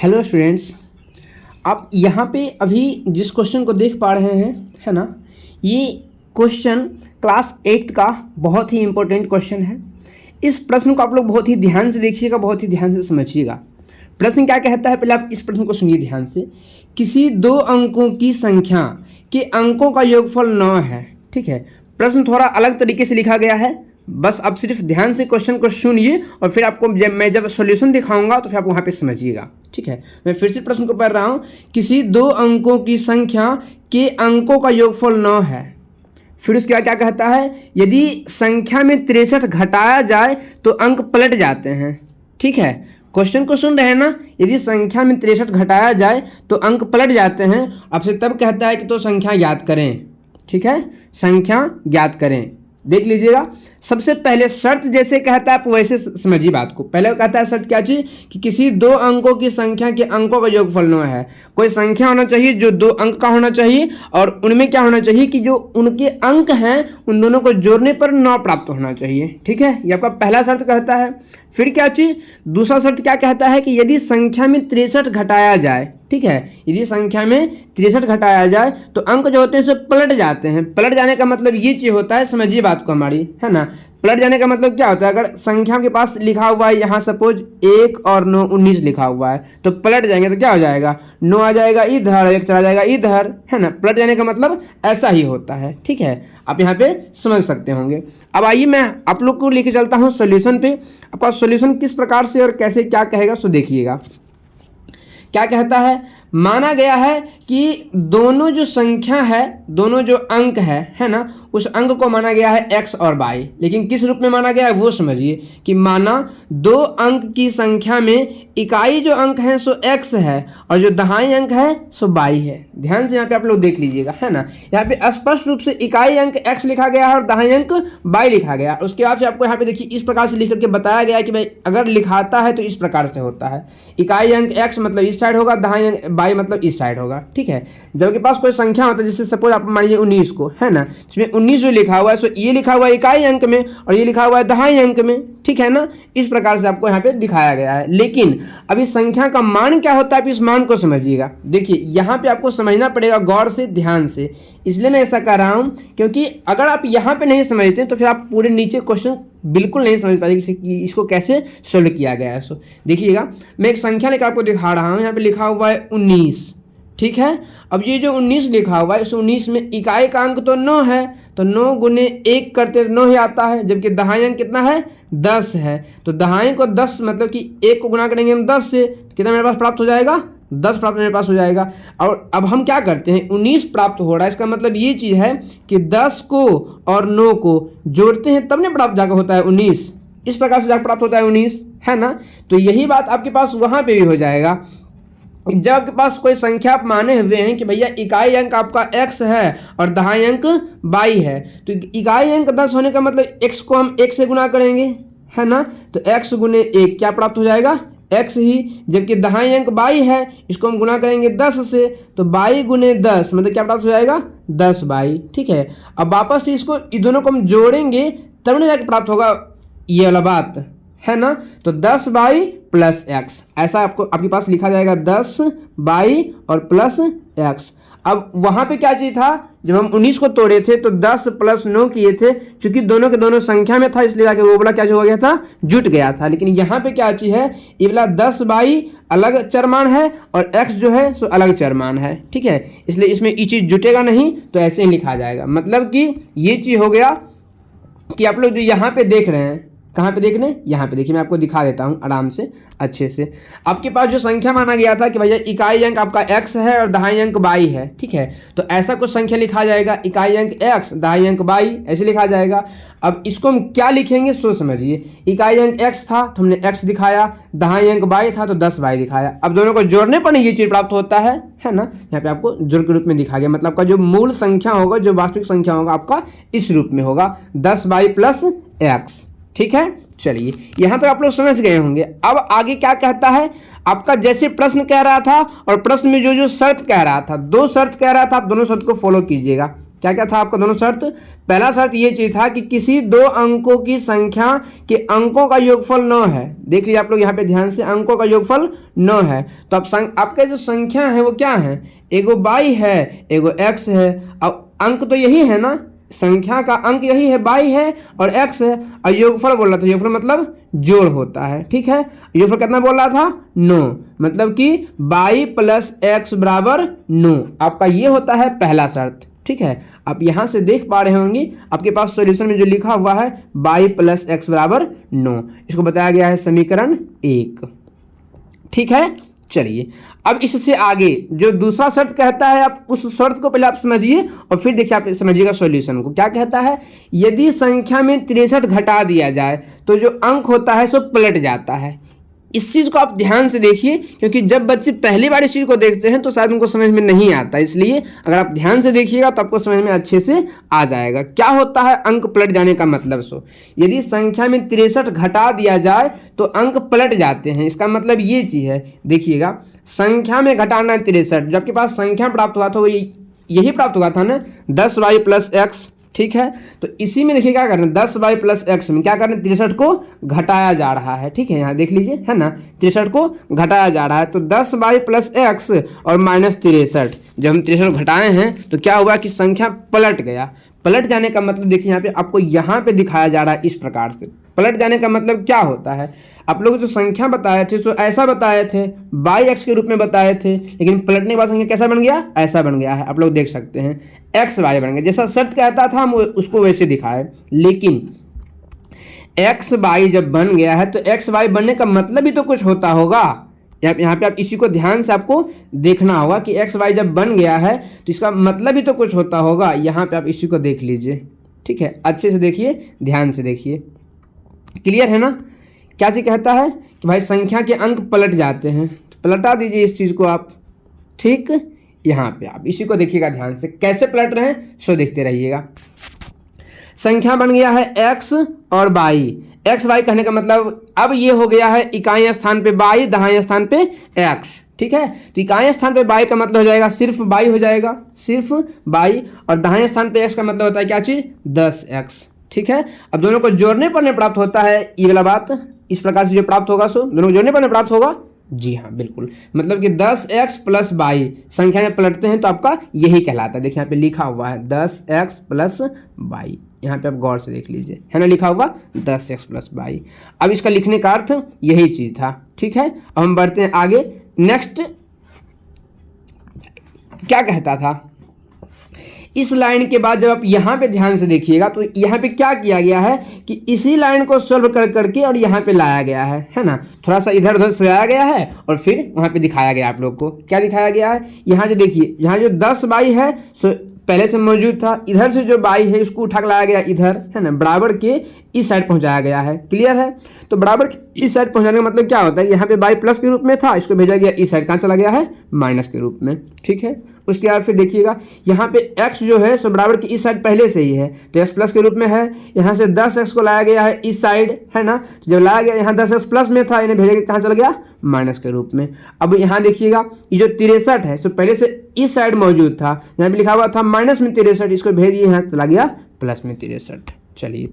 Hello students, आप यहाँ पे अभी जिस क्वेश्चन को देख पा रहे हैं, है ना, ये क्वेश्चन क्लास 8 का बहुत ही इम्पोर्टेंट क्वेश्चन है। इस प्रश्न को आप लोग बहुत ही ध्यान से देखिएगा, बहुत ही ध्यान से समझिएगा। प्रश्न क्या कहता है, पहले आप इस प्रश्न को सुनिए ध्यान से। किसी दो अंकों की संख्या के अंकों का योगफल 9 है। ठीक है, प्रश्न थोड़ा अलग तरीके से लिखा गया है, बस आप सिर्फ ध्यान से क्वेश्चन को सुनिए और फिर आपको जब सॉल्यूशन दिखाऊंगा तो फिर आप वहाँ पे समझिएगा। ठीक है, मैं फिर से प्रश्न को पढ़ रहा हूँ। किसी दो अंकों की संख्या के अंकों का योगफल 9 है। फिर उसके बाद क्या कहता है, यदि संख्या में 63 घटाया जाए तो अंक पलट जाते हैं। ठीक है, क्वेश्चन को सुन रहे हैं ना। यदि संख्या में 63 घटाया जाए तो अंक पलट जाते हैं। आपसे तब कहता है कि तो संख्या ज्ञात करें। ठीक है, संख्या ज्ञात करें। देख लीजिएगा, सबसे पहले शर्त जैसे कहता है आप वैसे समझिए बात को। पहले कहता है शर्त क्या चीज, कि किसी दो अंकों की संख्या के अंकों का योगफल 9 है। कोई संख्या होना चाहिए जो दो अंक का होना चाहिए और उनमें क्या होना चाहिए कि जो उनके अंक हैं उन दोनों को जोड़ने पर 9 प्राप्त होना चाहिए। ठीक है, ये आपका पहला शर्त कहता है। फिर क्या चीज, दूसरा शर्त क्या कहता है कि यदि संख्या में 63 घटाया जाए। ठीक है, यदि संख्या में 63 घटाया जाए तो अंक जो होते हैं उसे पलट जाते हैं। पलट जाने का मतलब ये चीज होता है, समझिए बात को हमारी, है ना। पलट जाने का मतलब क्या होता है, अगर संख्या के पास लिखा हुआ है यहाँ सपोज 1 और 9 19 लिखा हुआ है तो पलट जाएंगे तो क्या हो जाएगा, 9 आ जाएगा इधर, 1 चला जाएगा इधर, है ना। पलट जाने का मतलब ऐसा ही होता है। ठीक है, आप यहाँ पे समझ सकते होंगे। अब आइए मैं आप लोग को लेके चलता हूँ सॉल्यूशन पे। आपका सॉल्यूशन किस प्रकार से और कैसे क्या कहेगा सो देखिएगा। क्या कहता है, माना गया है कि दोनों जो संख्या है, दोनों जो अंक है ना, उस अंक को माना गया है x और y। लेकिन किस रूप में माना गया है वो समझिए, कि माना दो अंक की संख्या में इकाई जो अंक है सो x है और जो दहाई अंक है सो y है। ध्यान से यहाँ पे आप लोग देख लीजिएगा, है ना। यहाँ पे स्पष्ट रूप से इकाई अंक x लिखा गया है और दहाई अंक y लिखा गया। उसके बाद से आपको यहाँ पे देखिए इस प्रकार से लिख करके बताया गया है कि भाई अगर लिखाता है तो इस प्रकार से होता है। इकाई अंक x मतलब इस साइड होगा, दहाई अंक y मतलब इस साइड होगा। ठीक है, जब के पास कोई संख्या होता है, जैसे सपोज आप मान लीजिए 19 को, है ना, इसमें 19 जो लिखा हुआ है सो ये लिखा हुआ है इकाई अंक में और ये लिखा हुआ है दहाई अंक में। ठीक है ना, इस प्रकार से आपको यहाँ पे दिखाया गया है। लेकिन अभी संख्या का मान क्या होता है, आप इस मान को समझिएगा। देखिए यहाँ पे आपको समझना पड़ेगा गौर से, ध्यान से। इसलिए मैं ऐसा कर रहा हूँ क्योंकि अगर आप यहाँ पे नहीं समझते तो फिर आप पूरे नीचे क्वेश्चन बिल्कुल नहीं समझ पाएंगे कि इसको कैसे सोल्व किया गया है। सो देखिएगा, मैं एक संख्या लेकर आपको दिखा रहा हूँ। यहाँ पे लिखा हुआ है 19। ठीक है, अब ये जो 19 लिखा हुआ है इस 19 में इकाई का अंक तो 9 है, तो 9 गुने 1 करते 9 ही आता है, जबकि दहाई अंक कितना है 10 है। तो दहाई को 10 मतलब कि 1 को गुना करेंगे हम 10 से, कितना मेरे पास प्राप्त हो जाएगा, 10 प्राप्त मेरे पास हो जाएगा। और अब हम क्या करते हैं, 19 प्राप्त हो रहा है, इसका मतलब ये चीज़ है कि 10 को और 9 को जोड़ते हैं तब नहीं प्राप्त जाकर होता है 19। इस प्रकार से जाकर प्राप्त होता है 19, है ना। तो यही बात आपके पास वहाँ पे भी हो जाएगा। जब आपके पास कोई संख्या आप माने हुए हैं कि भैया इकाई अंक आपका x है और दहाई अंक y है, तो इकाई अंक 10 होने का मतलब x को हम 1 से गुना करेंगे, है ना। तो x गुने 1 क्या प्राप्त हो जाएगा, x ही। जबकि दहाई अंक y है, इसको हम गुना करेंगे 10 से, तो y गुने 10 मतलब क्या प्राप्त हो जाएगा, 10y। ठीक है, अब वापस से इसको इन दोनों को हम जोड़ेंगे तब ना जाकर प्राप्त होगा ये वाला बात, है ना। तो 10y प्लस x, ऐसा आपके पास लिखा जाएगा 10y और प्लस x। अब वहाँ पे क्या चीज़ था, जब हम 19 को तोड़े थे तो 10 प्लस 9 किए थे, चूंकि दोनों के दोनों संख्या में था इसलिए जाके वो वाला क्या जो हो गया था, जुट गया था। लेकिन यहाँ पे क्या चीज़ है, ये वाला 10y अलग चरमान है और x जो है सो अलग चरमान है। ठीक है, इसलिए इसमें ये चीज़ जुटेगा नहीं, तो ऐसे ही लिखा जाएगा। मतलब कि ये चीज़ हो गया कि आप लोग जो यहाँ पे देख रहे हैं, कहाँ पे देखने, यहाँ पे देखिए, मैं आपको दिखा देता हूँ आराम से अच्छे से। आपके पास जो संख्या माना गया था कि भैया इकाई अंक आपका x है और दहाई अंक y है। ठीक है, तो ऐसा कुछ संख्या लिखा जाएगा, इकाई अंक x दहाई अंक y, ऐसे लिखा जाएगा। अब इसको हम क्या लिखेंगे सो समझिए। इकाई अंक x था तो हमने x दिखाया, दहाई अंक y था तो 10y दिखाया। अब दोनों को जोड़ने पर ये चीज़ प्राप्त होता है ना। यहाँ पे आपको जोड़ के रूप में दिखा गया, मतलब आपका जो मूल संख्या होगा, जो वास्तविक संख्या होगा आपका इस रूप में होगा, 10y प्लस x। ठीक है, चलिए यहाँ तक आप लोग समझ गए होंगे। अब आगे क्या कहता है, आपका जैसे प्रश्न कह रहा था और प्रश्न में जो जो शर्त कह रहा था, 2 शर्त कह रहा था, आप दोनों शर्त को फॉलो कीजिएगा। क्या क्या था आपका दोनों शर्त? पहला शर्त ये चीज था कि किसी दो अंकों की संख्या के अंकों का योगफल 9 है। देख लीजिए आप लोग यहाँ पे ध्यान से, अंकों का योगफल 9 है। तो अब आपका जो संख्या है वो क्या है? एगो y है, एगो x है। अब अंक तो यही है ना, संख्या का अंक यही है, y है और x है। और योगफल बोल रहा था, योगफल मतलब जोड़ होता है, ठीक है। योगफल कितना बोल रहा था? 9, मतलब कि y प्लस x बराबर 9। आपका ये होता है पहला शर्त, ठीक है। आप यहाँ से देख पा रहे होंगे आपके पास सॉल्यूशन में जो लिखा हुआ है y प्लस x बराबर 9, इसको बताया गया है समीकरण 1, ठीक है। चलिए अब इससे आगे जो दूसरा शर्त कहता है, आप उस शर्त को पहले आप समझिए और फिर देखिए आप समझिएगा सॉल्यूशन को। क्या कहता है? यदि संख्या में 63 घटा दिया जाए तो जो अंक होता है सो पलट जाता है। इस चीज़ को आप ध्यान से देखिए, क्योंकि जब बच्चे पहली बार इस चीज़ को देखते हैं तो शायद उनको समझ में नहीं आता, इसलिए अगर आप ध्यान से देखिएगा तो आपको समझ में अच्छे से आ जाएगा। क्या होता है अंक पलट जाने का मतलब? सो यदि संख्या में 63 घटा दिया जाए तो अंक पलट जाते हैं। इसका मतलब ये चीज़ है, देखिएगा संख्या में घटाना 63, जो आपके पास संख्या प्राप्त हुआ था वो यही प्राप्त हुआ था ना, 10y प्लस एक्स, ठीक है। तो इसी में देखिए क्या करना है, 10y प्लस एक्स में क्या करना है, 63 को घटाया जा रहा है, ठीक है। यहाँ देख लीजिए, है ना, 63 को घटाया जा रहा है। तो 10y प्लस एक्स और माइनस 63, जब हम 63 घटाए हैं तो क्या हुआ कि संख्या पलट गया। पलट जाने का मतलब देखिए यहाँ पे आपको यहाँ पे दिखाया जा रहा है इस प्रकार से। पलट जाने का मतलब क्या होता है? आप लोग जो संख्या बताए थे तो ऐसा बताए थे, बाई एक्स के रूप में बताए थे, लेकिन पलटने के बाद संख्या कैसा बन गया? ऐसा बन गया है। आप लोग देख सकते हैं एक्स वाई बन गया, जैसा शर्त कहता था हम उसको वैसे दिखाए। लेकिन एक्स वाई जब बन गया है तो एक्स वाई बनने का मतलब ही तो कुछ होता होगा। यहाँ पे आप इसी को ध्यान से आपको देखना होगा कि एक्स वाई जब बन गया है तो इसका मतलब ही तो कुछ होता होगा। यहाँ पे आप इसी को देख लीजिए, ठीक है, अच्छे से देखिए, ध्यान से देखिए, क्लियर है ना। क्या चीज़ कहता है कि भाई संख्या के अंक पलट जाते हैं, तो पलटा दीजिए इस चीज़ को आप, ठीक। यहाँ पे आप इसी को देखिएगा ध्यान से, कैसे पलट रहे हैं सो देखते रहिएगा। संख्या बन गया है x और y। एक्स वाई कहने का मतलब अब ये हो गया है इकाई स्थान पे y, दहाई स्थान पे x, ठीक है। तो इकाई स्थान पे y का मतलब हो जाएगा सिर्फ y हो जाएगा, सिर्फ y, और दहाई स्थान पे x का मतलब होता है क्या चीज़? 10x, ठीक है। अब दोनों को जोड़ने पर प्राप्त होता है ये वाला बात, इस प्रकार से जो प्राप्त होगा सो दोनों को जोड़ने पर प्राप्त होगा। जी हाँ बिल्कुल, मतलब कि 10x प्लस y संख्या में पलटते हैं तो आपका यही कहलाता है। देखिए यहाँ पे लिखा हुआ है 10x प्लस y, यहाँ पे आप गौर से देख लीजिए, है ना, लिखा हुआ 10x प्लस y। अब इसका लिखने का अर्थ यही चीज़ था, ठीक है। अब हम बढ़ते हैं आगे। नेक्स्ट क्या कहता था? इस लाइन के बाद जब आप यहाँ पे ध्यान से देखिएगा तो यहाँ पे क्या किया गया है कि इसी लाइन को सॉल्व कर करके और यहाँ पे लाया गया है ना, थोड़ा सा इधर उधर से लाया गया है और फिर वहाँ पे दिखाया गया आप लोग को। क्या दिखाया गया है? यहाँ जो देखिए, यहाँ जो 10y है सो पहले से मौजूद था, इधर से जो y है उसको उठा के लाया गया इधर, है ना, बराबर के इस साइड पहुँचाया गया है। क्लियर है? तो बराबर के इस साइड पहुँचाने का मतलब क्या होता है? यहाँ पे y प्लस के रूप में था, इसको भेजा गया इस साइड, कहाँ चला गया है? माइनस के रूप में, ठीक है। उसके बाद फिर देखिएगा यहाँ पे x जो है सो बराबर की इस साइड पहले से ही है तो x प्लस के रूप में है। यहाँ से 10x को लाया गया है इस साइड, है ना, तो जब लाया गया यहाँ 10x प्लस में था, इन्हें भेजा कहाँ चला गया? माइनस के रूप में। अब यहाँ देखिएगा ये जो 63 है सो पहले से इस साइड मौजूद था, यहाँ पे लिखा हुआ था माइनस में 63, इसको भेजिए यहाँ चला गया प्लस में 63। चलिए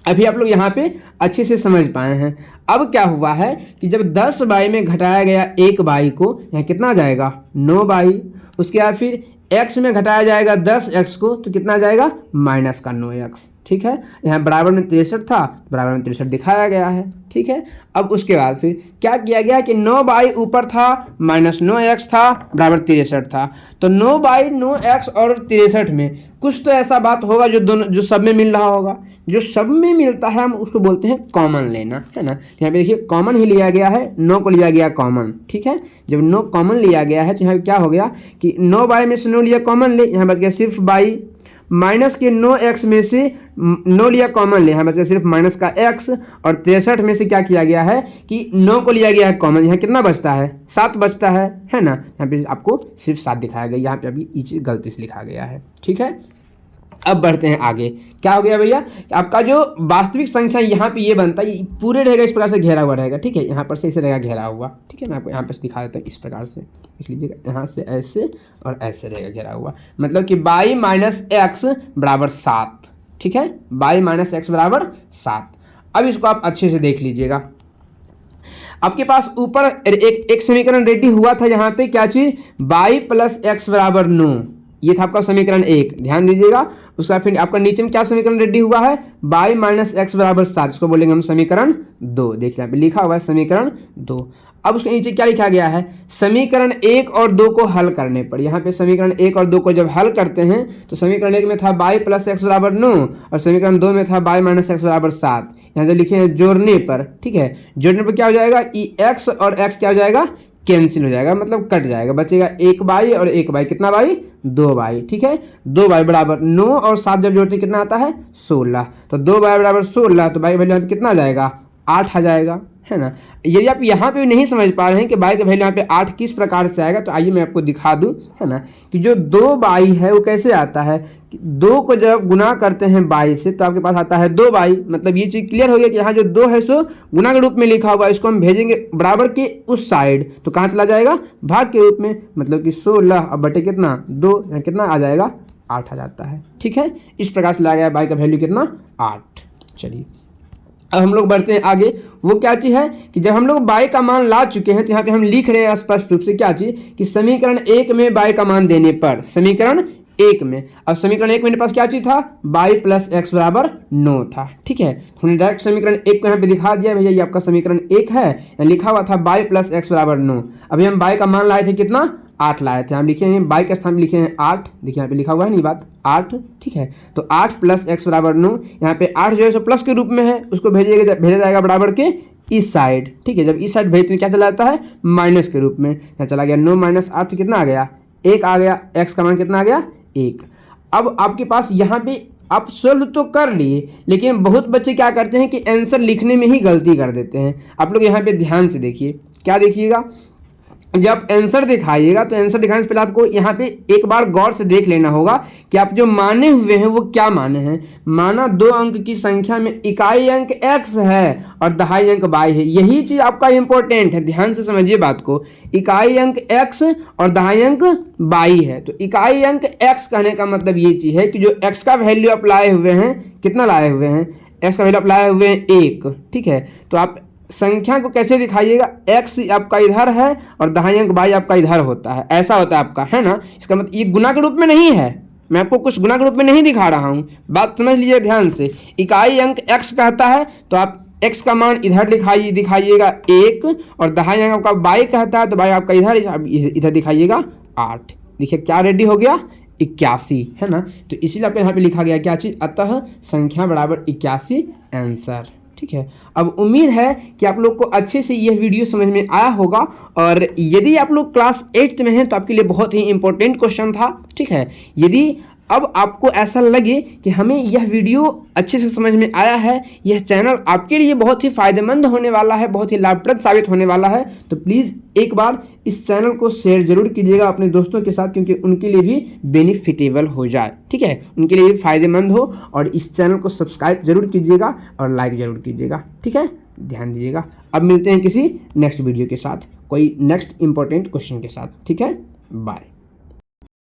अभी आप लोग यहाँ पे अच्छे से समझ पाए हैं। अब क्या हुआ है कि जब 10y में घटाया गया 1y को, यहाँ कितना आ जाएगा? 9y। उसके बाद फिर x में घटाया जाएगा 10x को, तो कितना आ जाएगा? माइनस का 9x, ठीक है। यहाँ बराबर में 63 था, बराबर में 63 दिखाया गया है, ठीक है। अब उसके बाद फिर क्या किया गया कि 9y ऊपर था, माइनस 9x था, बराबर 63 था। तो 9y 9x और 63 में कुछ तो ऐसा बात होगा जो दोनों जो सब में मिल रहा होगा। जो सब में मिलता है हम उसको बोलते हैं कॉमन लेना, है ना। यहाँ पे देखिए कॉमन ही लिया गया है, 9 को लिया गया कॉमन, ठीक है। जब 9 कॉमन लिया गया है तो यहाँ पे क्या हो गया कि 9y में से 9 लिया कॉमन ले, यहाँ बच गया सिर्फ y, माइनस के 9x में से 9 लिया कॉमन ले, यहाँ बच गया सिर्फ माइनस का x, और 63 में से क्या किया गया है कि 9 को लिया गया है कॉमन, यहाँ कितना बचता है? 7 बचता है ना। यहाँ पे आपको सिर्फ 7 दिखाया गया, यहाँ पे अभी ये चीज़ गलती से लिखा गया है, ठीक है। अब बढ़ते हैं आगे। क्या हो गया भैया, आपका जो वास्तविक संख्या यहाँ पे ये बनता है, ये पूरे रहेगा इस प्रकार से घेरा हुआ रहेगा, ठीक है, यहाँ पर से इसे रहेगा घेरा हुआ, ठीक है, मैं आपको यहाँ पर दिखा देता हूँ इस प्रकार से, देख लीजिएगा, यहाँ से ऐसे और ऐसे रहेगा घेरा हुआ, मतलब कि y माइनस एक्स बराबर 7, ठीक है, y माइनस एक्स बराबर 7। अब इसको आप अच्छे से देख लीजिएगा, आपके पास ऊपर एक समीकरण रेडी हुआ था, यहाँ पे क्या चीज़, y प्लस एक्स बराबर 9, ये था आपका समीकरण 1, ध्यान दीजिएगा। उसका फिर आपका नीचे में क्या समीकरण रेडी हुआ है, y माइनस एक्स बराबर 7, इसको बोलेंगे हम समीकरण 2, देखिए यहाँ पे लिखा हुआ है समीकरण 2। अब उसके नीचे क्या लिखा गया है, समीकरण 1 और 2 को हल करने पर, यहाँ पे समीकरण 1 और 2 को जब हल करते हैं तो समीकरण 1 में था y प्लस एक्स बराबर 9 और समीकरण 2 में था y माइनस एक्स बराबर 7। यहाँ जो लिखे हैं जोड़ने पर, ठीक है, जोड़ने पर क्या हो जाएगा, x और x क्या हो जाएगा, कैंसिल हो जाएगा, मतलब कट जाएगा, बचेगा 1y और 1y, कितना y, 2y, ठीक है, 2y बराबर 9 और 7 जब जोड़ते कितना आता है, 16, तो 2y बराबर 16, तो y वैल्यू यहाँ पे कितना आ जाएगा, 8 आ जाएगा, है ना। यदि आप यहाँ पे भी नहीं समझ पा रहे हैं कि y का वैल्यू यहाँ पे 8 किस प्रकार से आएगा, तो आइए मैं आपको दिखा दूँ, है ना, कि जो 2y है वो कैसे आता है, 2 को जब गुना करते हैं y से तो आपके पास आता है 2y, मतलब ये चीज़ क्लियर हो गया कि यहाँ जो 2 है सो गुना के रूप में लिखा हुआ है, इसको हम भेजेंगे बराबर के उस साइड, तो कहाँ चला जाएगा, भाग के रूप में, मतलब कि 16 अब बटे कितना 2, यहाँ कितना आ जाएगा, 8 आ जाता है, ठीक है, इस प्रकार से लाया गया y का वैल्यू कितना, 8। चलिए अब हम लोग बढ़ते हैं आगे। वो क्या चीज़ है कि जब हम लोग y का मान ला चुके हैं तो यहाँ पे हम लिख रहे हैं स्पष्ट रूप से क्या चीज़, कि समीकरण 1 में y का मान देने पर, समीकरण 1 में, अब समीकरण 1 में मेरे पास क्या चीज़ था, y प्लस एक्स बराबर 9 था, ठीक है, हमने डायरेक्ट समीकरण 1 को यहाँ पे दिखा दिया, भैया ये आपका समीकरण 1 है, लिखा हुआ था y प्लस एक्स बराबर 9। अभी हम y का मान लाए थे कितना, 8 लाए थे, हम लिखे हैं y के स्थान पे लिखे हैं 8, देखिए यहाँ पे लिखा हुआ है नहीं बात 8, ठीक है, तो 8 प्लस एक्स बराबर 9, यहाँ पे 8 जो है सो प्लस के रूप में है, उसको भेजा जाएगा बराबर के इस साइड, ठीक है, जब इस साइड भेजते हैं क्या चला जाता है, माइनस के रूप में, यहाँ चला गया 9 माइनस 8 तो कितना आ गया, 1 आ गया, एक्स का मान कितना आ गया, 1। अब आपके पास यहाँ पे आप सोल्व तो कर लिए, लेकिन बहुत बच्चे क्या करते हैं कि आंसर लिखने में ही गलती कर देते हैं। आप लोग यहाँ पे ध्यान से देखिए, क्या देखिएगा, जब आंसर दिखाइएगा तो आंसर दिखाने से पहले आपको यहाँ पे एक बार गौर से देख लेना होगा कि आप जो माने हुए हैं वो क्या माने हैं। माना 2 अंक की संख्या में इकाई अंक x है और दहाई अंक y है, यही चीज़ आपका इंपॉर्टेंट है, ध्यान से समझिए बात को। इकाई अंक x और दहाई अंक y है, तो इकाई अंक x कहने का मतलब ये चीज़ है कि जो x का वैल्यू आप लाए हुए हैं, कितना लाए हुए हैं, x का वैल्यू आप लाए हुए हैं 1, ठीक है, तो आप संख्या को कैसे दिखाइएगा, x आपका इधर है और दहाई अंक y आपका इधर होता है, ऐसा होता है आपका, है ना। इसका मतलब ये गुना के रूप में नहीं है, मैं आपको कुछ गुना के रूप में नहीं दिखा रहा हूँ, बात समझ लीजिए ध्यान से। इकाई अंक x कहता है तो आप x का मान इधर दिखाइएगा 1 और दहाई अंक आपका y कहता है तो y आपका इधर दिखाइएगा 8। देखिए क्या रेडी हो गया, 81, है ना। तो इसीलिए आपको यहाँ पे लिखा गया क्या चीज़, अतः संख्या बराबर 81 आंसर, ठीक है। अब उम्मीद है कि आप लोग को अच्छे से यह वीडियो समझ में आया होगा, और यदि आप लोग क्लास 8 में हैं तो आपके लिए बहुत ही इंपॉर्टेंट क्वेश्चन था, ठीक है। यदि अब आपको ऐसा लगे कि हमें यह वीडियो अच्छे से समझ में आया है, यह चैनल आपके लिए बहुत ही फ़ायदेमंद होने वाला है, बहुत ही लाभप्रद साबित होने वाला है, तो प्लीज़ एक बार इस चैनल को शेयर जरूर कीजिएगा अपने दोस्तों के साथ, क्योंकि उनके लिए भी बेनिफिटेबल हो जाए, ठीक है, उनके लिए भी फ़ायदेमंद हो। और इस चैनल को सब्सक्राइब जरूर कीजिएगा और लाइक ज़रूर कीजिएगा, ठीक है, ध्यान दीजिएगा। अब मिलते हैं किसी नेक्स्ट वीडियो के साथ, कोई नेक्स्ट इंपॉर्टेंट क्वेश्चन के साथ, ठीक है, बाय।